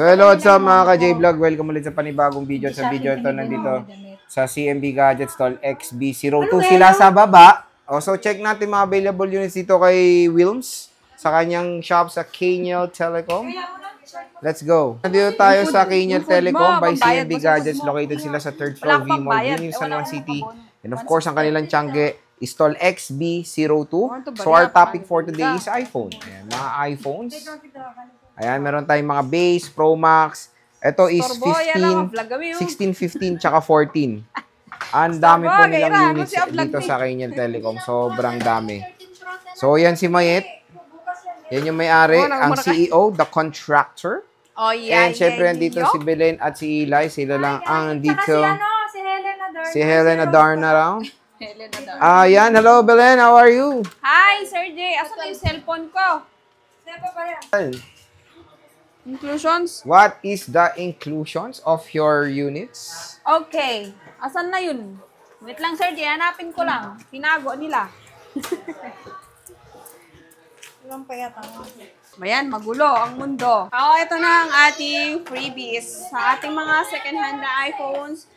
So hello, what's up mga ka-J-Vlog? Welcome ulit sa panibagong video. Sa video ito nandito sa CMB Gadget Stall XB02 sila sa baba. So check natin mga available units dito kay Wilms sa kanyang shop sa Kaniel Telecom. Let's go. Nandito tayo sa Kaniel Telecom by CMB Gadgets. Located sila sa 3rd floor V-Mall, Union, San Juan City. And of course, ang kanilang tiyangge is stall XB02. So our topic for today is iPhone. Ayan, mga iPhones. Ayan, meron tayong mga base, Pro Max. Ito is 15, 16, 15, tsaka 14. Ang dami po nilang units dito sa Kaniel Telecom. Sobrang dami. So, yan si Mayet. Yan yung may-ari, ang CEO, the contractor. And syempre, nandito si Belen at si Eli. Sila lang ang dito. Si Helena Darna round. Yan. Hello, Belen. How are you? Hi, Sir Jay. Asan na yung cellphone ko? Inclusions? What is the inclusions of your units? Okay. Asan na yun? Wait lang, Sir Jay. Hanapin ko lang. Tinago nila. Ayan, magulo ang mundo. Ito na ang ating freebies. Sa ating mga second-hand na iPhones,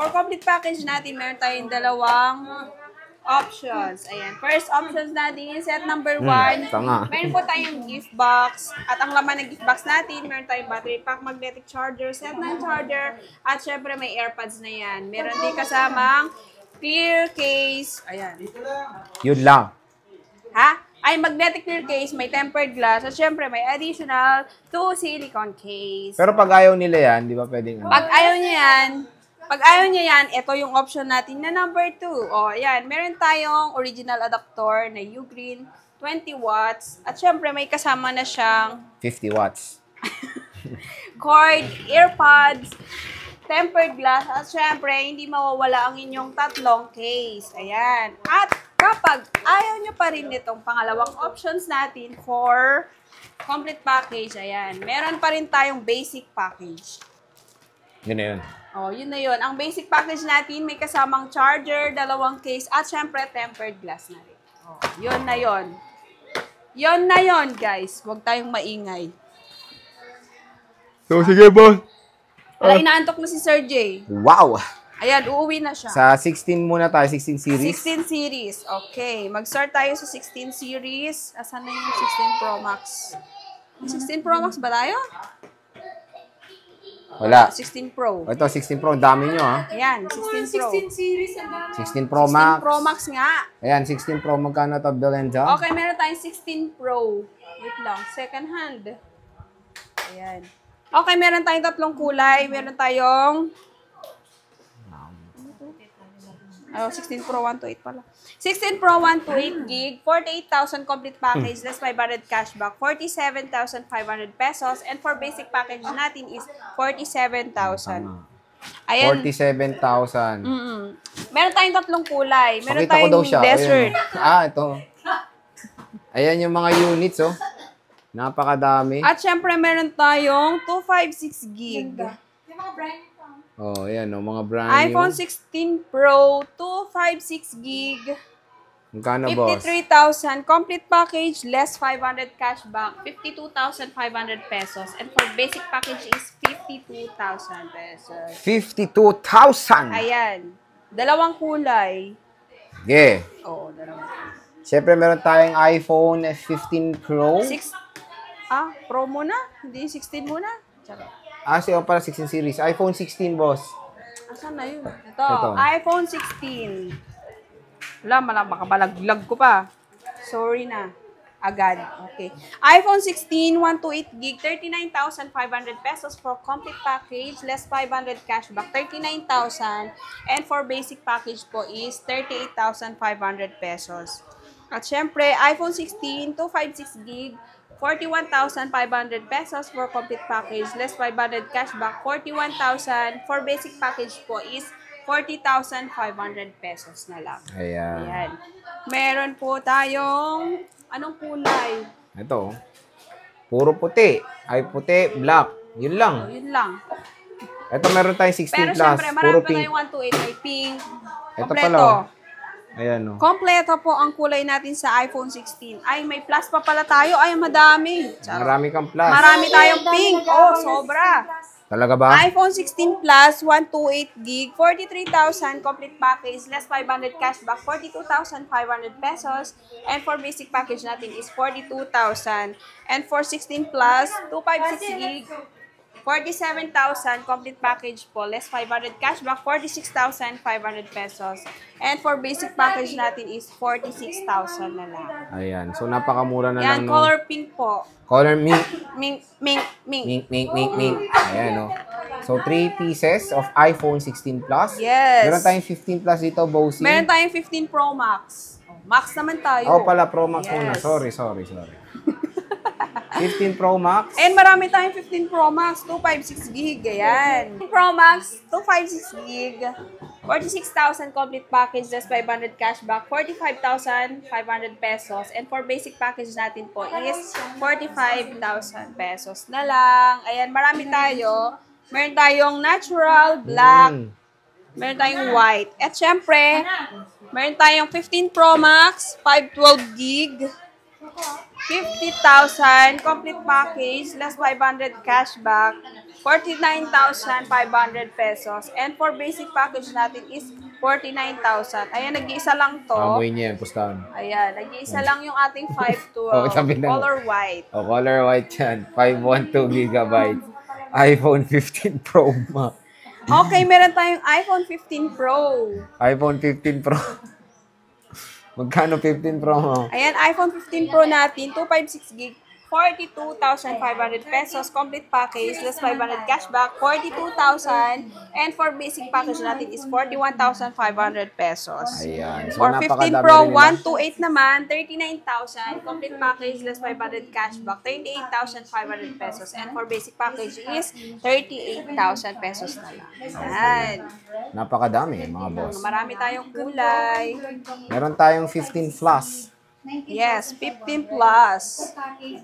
for complete package natin, meron tayong dalawang options. Ayan. First options natin, set number 1. Meron po tayong gift box. At ang laman ng gift box natin, meron tayong battery pack, magnetic charger, set ng charger, at syempre may AirPods na yan. Meron din kasamang clear case. Ayan. Yun lang. Ha? Ay, magnetic clear case, may tempered glass, at syempre may additional 2 silicone case. Pero pag ayaw nila yan, di ba pwedeng? Pag ayaw niya yan, ito yung option natin na number 2. O, ayan, meron tayong original adapter na Ugreen, 20 watts, at syempre may kasama na siyang 50 watts. cord, earpods, tempered glass, at syempre hindi mawawala ang inyong tatlong case. Ayan. At kapag ayaw nyo pa rin itong pangalawang options natin for complete package, ayan, meron pa rin tayong basic package. Yun na yun. Oh, yun na yun. Ang basic package natin, may kasamang charger, dalawang case, at syempre tempered glass na rin. Oh, yun na yun. Yun na yun, guys. Huwag tayong maingay. So, sige, boss. Wala, inaantok na si Sir J. Wow! Ayan, uuwi na siya. Sa 16 muna tayo, 16 series. 16 series. Okay. Mag-start tayo sa 16 series. Asan na yung 16 Pro Max? 16 Pro Max ba tayo? Wala. 16 Pro. Ito, 16 Pro. Ang dami nyo, ha? Ayan, 16 Pro. 16 series. 16 Pro Max. 16 Pro Max nga. Ayan, 16 Pro. Magkano ito, Belinda? Okay, meron tayong 16 Pro. Wait lang. Second hand. Ayan. Okay, meron tayong tatlong kulay. Meron tayong 16 Pro 128 pala. 16 Pro 128 gig, 48,000 complete package, less 500 cashback, 47,500 pesos, and for basic package natin is 47,000. Ayan. 47,000. Meron tayong tatlong kulay. Meron Pakita ko daw tayong siya. desert. Ayan. Ito. Ayan yung mga units, oh. Napakadami. At syempre, meron tayong 256 gig. Yung mga brand nito. Oh, ayan, oh, mga brand new. iPhone 16 Pro, 256 gig. Magkano, boss? 53,000. Complete package, less 500 cashback, 52,500 pesos. And for basic package is 52,000 pesos. 52,000! Ayan. Dalawang kulay. Yeah. Oo, dalawang. Siyempre, meron tayong iPhone 15 Pro. Pro muna? Hindi 16 muna? Charot. Siya para 16 series. iPhone 16, boss. Asan na yun? Ito. iPhone 16. Wala, makabalaglag ko pa. Sorry na. Agad. Okay. iPhone 16, 128 gig, 39,500 pesos for complete package, less 500 cashback, 39,000. And for basic package po is 38,500 pesos. At syempre, iPhone 16, 256 gig, 41,500 pesos for complete package, less 500 cashback, 41,000. For basic package po is 40,500 pesos na lang. Ayan. Ayan. Meron po tayong, anong kulay? Ito. Puro puti. Ay, puti, black. Yun lang. Yun lang. Ito meron tayong 16 Pero plus. syempre, Puro marami pa pink. tayong 128 ay pink. Ito Kompleto. pala. Ayan, no. Kompleto po ang kulay natin sa iPhone 16. Ay, may plus pa pala tayo. Ay, madami. Marami kang plus. Marami tayong pink. Oh, sobra. Talaga ba? iPhone 16 Plus, 128 gig, 43,000 complete package, less 500 cashback, 42,500 pesos. And for basic package natin is 42,000. And for 16 Plus, 256 gig, 47,000 complete package po, less 500 cashback, 46,500 pesos. And for basic package natin is 46,000 na lang. Ayan. So, napakamura na Yan, lang. color pink po. Color mink. Mink, mink, mink. Mink, mink, mink, mink. Ayan, no. So, 3 pieces of iPhone 16 Plus. Yes. Meron tayong 15 Plus dito, Bossy. Meron tayong 15 Pro Max. Oh, Max naman tayo. Oh, pala, Pro Max Yes. muna. Sorry. 15 Pro Max. And marami tayong 15 Pro Max, 256 gig, ayan. Pro Max, 256 gig, 46,000 complete package, just 500 cashback, 45,500 pesos. And for basic package natin po is 45,000 pesos na lang. Ayan, marami tayo. Meron tayong natural, black, meron tayong white. At syempre, meron tayong 15 Pro Max, 512 gig, 50,000 complete package, less 500 cashback, 49,500 pesos. And for basic package natin is 49,000. Ayan, nag-iisa lang to. Amoy niya yan, pustahan. Ayan, nag-iisa lang yung ating 512. Oh, sabi na. Color white. Oh, color white yan. 512 gigabytes. iPhone 15 Pro Max. Okay, meron tayong iPhone 15 Pro. iPhone 15 Pro. Magkano 15 Pro mo? Ayan, iPhone 15 Pro natin, 256 gig, 42,500 pesos, complete package, less 500 cashback, 42,000, and for basic package natin is 41,500 pesos. Ayan. So, For 15 napakadami Pro, rin nila. 128 naman, 39,000, complete package, less 500 cashback, 38,500 pesos, and for basic package is 38,000 pesos na lang. Ayan. Napakadami, mga boss. Marami tayong kulay. Meron tayong 15 Plus. Yes, 15 plus.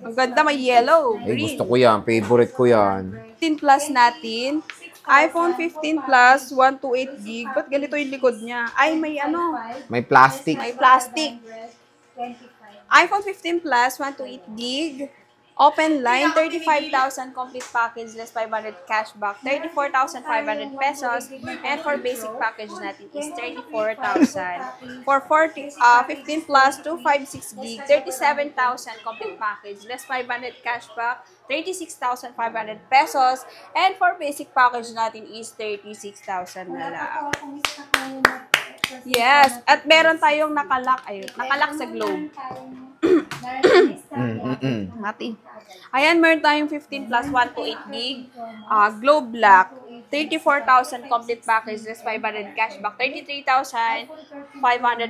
Ang ganda, may yellow, Ay, green. gusto ko yan. Favorite ko yan. 15 plus natin. iPhone 15 plus, 128 gig. Ba't ganito yung likod niya? Ay, may ano, May plastic. may plastic. iPhone 15 plus, 128 gig. Open line, 35,000 complete package, less 500 cashback, 34,500 pesos. And for basic package natin is 34,000. For 15 plus, 256 gig, 37,000 complete package, less 500 cashback, 36,500 pesos. And for basic package natin is 36,000 na lang. Yes, at meron tayong nakalak, ayun, nakalak sa globe. Mati. Ayan, meron tayong 15 plus 128 gig, globe black, 34,000 complete package, less 500 cashback, 33,500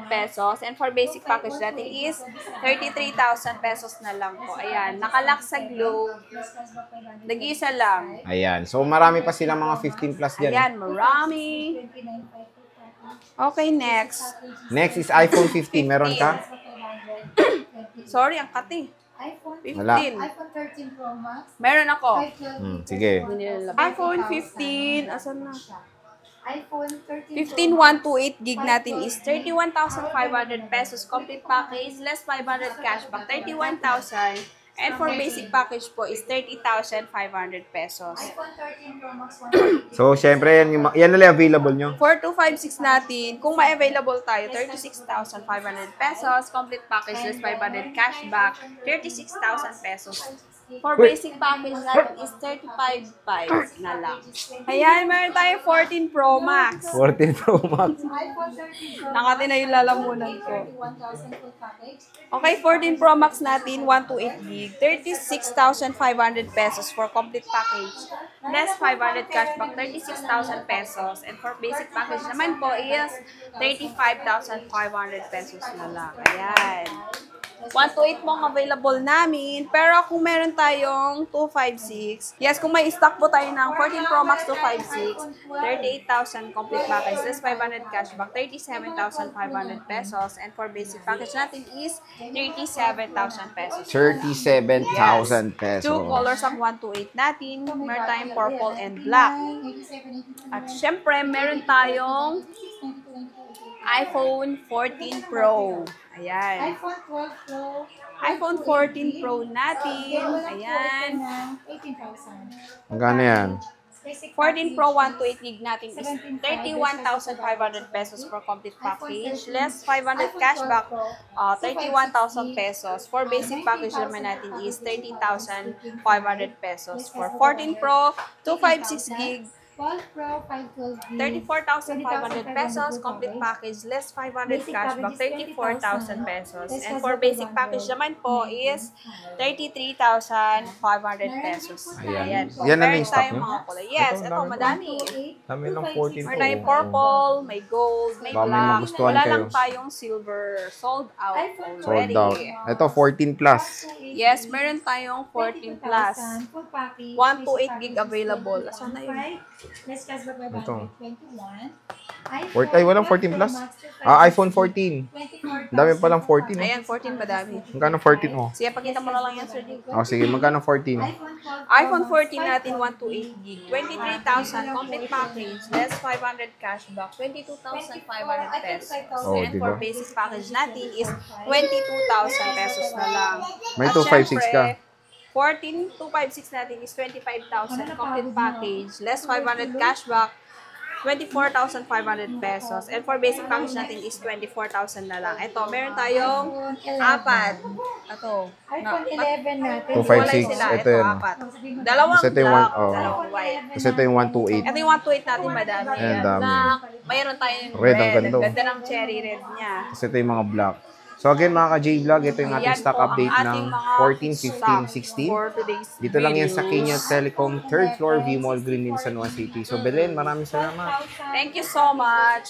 pesos. And for basic package natin is 33,000 pesos na lang po. Ayan, nakalak sa globe. Nag-iisa lang. Ayan. So, marami pa silang mga 15 Plus dyan. Ayan, marami. Okay, next. Next is iPhone 15. Meron ka? Sorry, ang kati. iPhone 15. Wala. iPhone 13 Pro Max. Meron ako. Sige. iPhone 15. Asan na? iPhone 13 15 128 gig natin is 31,500 pesos complete package, less 500 cashback, 31,000. And for basic package po is 30,500 pesos. iPhone 13 Pro Max 128. So, syempre, yan na lang available nyo. 4256 natin, kung may-available tayo, 36,500 pesos, complete package, less 500 cashback, 36,000 pesos. For basic package natin is 35,500 na lang. Ayan, meron tayo 14 Pro Max. 14 Pro Max. iPhone 13 Pro Nakati na yung lalamunan ko. 31,000 full package. Okay, 14 Pro Max natin, 128 gig, 36,500 pesos for complete package. Less 500 cashback, 36,000 pesos. And for basic package naman po is 35,500 pesos na lang. Ayan. 128 mo ang available namin. Pero kung meron tayong 256, yes, kung may stock po tayo ng 14 Pro Max 256, 38,000 complete package, less 500 cashback, 37,500 pesos. And for basic package natin is 37,000 pesos. 37,000 pesos. Two colors ang 128 natin. Meron tayong purple and black. At syempre, meron tayong iPhone 14 Pro. Ayan. iPhone 12 Pro. iPhone 14 Pro natin. Ayan. 18,000. Magkano yan? Basic 14 Pro 128 gig natin is 17,500 31,500 pesos for complete package. Less 500 cashback, 31,000 pesos. For basic package naman natin is 13,500 pesos. For 14 Pro 256 gig, 12 Pro 512 gig. 34,500 pesos. Complete package, less 500 cashback, 34,000 pesos. And for basic package naman po is 33,500 pesos. Ayan. Yan na Meron yung stock tayong nyo? mga kulay. Yes, Ito, ito, dami pa. madami. Dami ng 14 Meron tayong purple, may gold, may Baka may black. magustuhan Wala kayo. lang tayong silver. Sold out Sold already. out. Ito, 14 plus. Yes, meron tayong 14 plus. 128 gig available. Asan na yun? Let's cashback by Ito. 21. Ay, walang 14 plus? iPhone 14. Dami palang 14. Oh. Ayan, 14 madami. Magkano 14 mo? Sige, pakita mo na lang yan, Sir Dick. Oh, sige, magkano 14? iPhone 14 natin, 128 gig. 23,000 complete package. Less 500 cashback. 22,500 pesos. Oh, And diba? for basic package natin is 22,000 pesos na lang. May At 256 ka. syempre, 14,256 natin is 25,000 complete package. Less 500 cashback. 24,500 pesos. And for basic package natin is 24,000 na lang. Ito, meron tayong apat. Ito. iPhone 11 natin. 256. Sila. Ito Ito, yan. apat. Dalawang Kasi ito yung black, one- oh. dalawang white. Kasi ito yung 128. Ito yung 128 natin, madami. Ayan, dami. Black. Mayroon tayong Red, red. ang ganda. Ang ganda ng cherry red niya. Kasi ito yung mga black. So again, mga ka-J-Vlog, ito yung ating Yan stock po ang update ng ating mga 14, stock 15, 16. for today's Dito lang yan sa videos. Kenya Telecom, 3rd floor, V-Mall, Green Hill, San Juan City. So Belen, maraming salamat. Thank you so much.